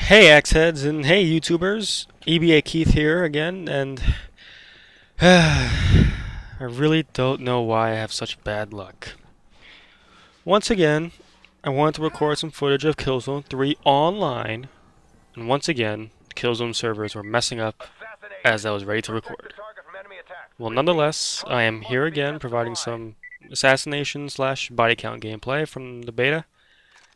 Hey Axe-heads and hey YouTubers, EBAkeith here again, and I really don't know why I have such bad luck. Once again, I wanted to record some footage of Killzone 3 online, and once again, the Killzone servers were messing up as I was ready to record. Well, nonetheless, I am here again providing some assassination / body count gameplay from the beta.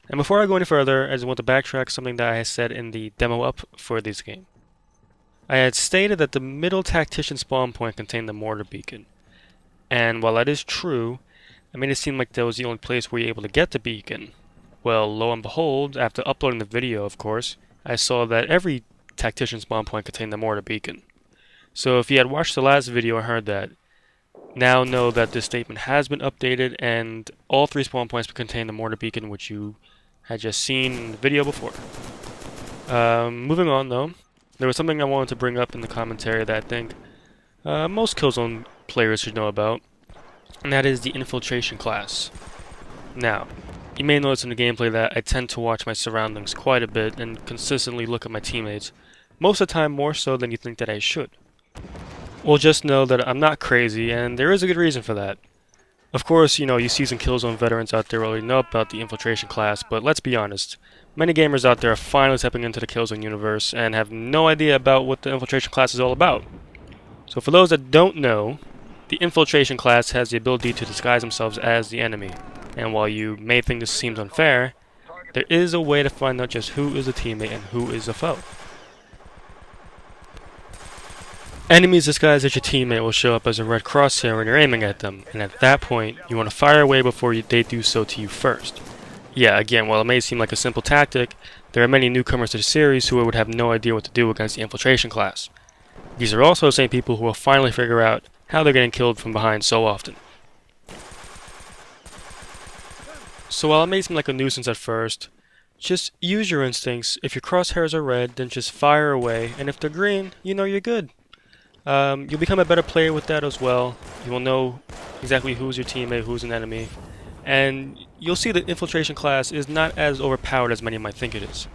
And before I go any further, I just want to backtrack something that I said in the demo up for this game. I had stated that the middle tactician spawn point contained the mortar beacon. And while that is true, I made it seem like that was the only place where you're able to get the beacon. Well, lo and behold, after uploading the video, of course, I saw that every tactician spawn point contained the mortar beacon. So if you had watched the last video and heard that, now know that this statement has been updated and all 3 spawn points contain the mortar beacon, which you had just seen in the video before. Moving on though, there was something I wanted to bring up in the commentary that I think most Killzone players should know about, and that is the Infiltration class. Now, you may notice in the gameplay that I tend to watch my surroundings quite a bit and consistently look at my teammates, most of the time more so than you think that I should. Well, just know that I'm not crazy, and there is a good reason for that. Of course, you see some Killzone veterans out there already know about the Infiltration class, but let's be honest, many gamers out there are finally stepping into the Killzone universe and have no idea about what the Infiltration class is all about. So for those that don't know, the Infiltration class has the ability to disguise themselves as the enemy, and while you may think this seems unfair, there is a way to find out just who is a teammate and who is a foe. Enemies disguised as your teammate will show up as a red crosshair when you're aiming at them, and at that point, you want to fire away before they do so to you first. Yeah, again, while it may seem like a simple tactic, there are many newcomers to the series who would have no idea what to do against the Infiltration class. These are also the same people who will finally figure out how they're getting killed from behind so often. So while it may seem like a nuisance at first, just use your instincts. If your crosshairs are red, then just fire away, and if they're green, you know you're good. You'll become a better player with that as well. You will know exactly who's your teammate, who's an enemy, and you'll see that Infiltration class is not as overpowered as many might think it is.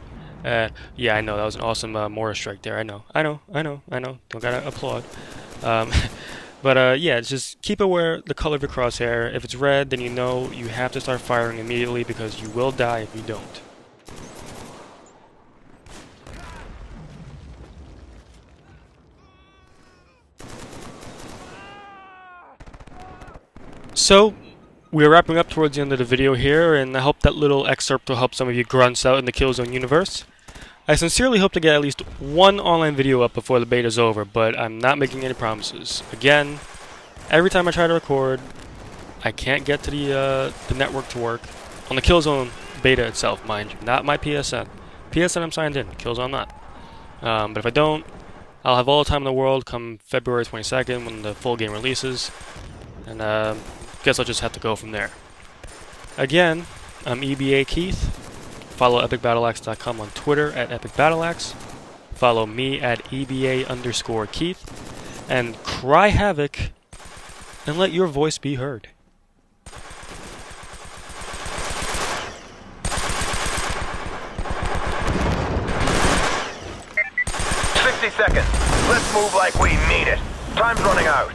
Yeah, I know, that was an awesome mortar strike there. I know. Don't gotta applaud. But yeah, just keep aware the color of your crosshair. If it's red, then you know you have to start firing immediately because you will die if you don't. So, we're wrapping up towards the end of the video here, and I hope that little excerpt will help some of you grunts out in the Killzone universe. I sincerely hope to get at least one online video up before the beta's over, but I'm not making any promises. Again, every time I try to record, I can't get to the network to work. On the Killzone beta itself, mind you, not my PSN. PSN I'm signed in, Killzone not. But if I don't, I'll have all the time in the world come February 22nd when the full game releases, and guess I'll just have to go from there. Again, I'm EBAkeith. Follow EpicBattleAxe.com on Twitter at EpicBattleAxe. Follow me at EBA_Keith. And cry havoc and let your voice be heard. Seconds. Let's move like we mean it. Time's running out.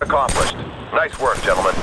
Accomplished. Nice work, gentlemen.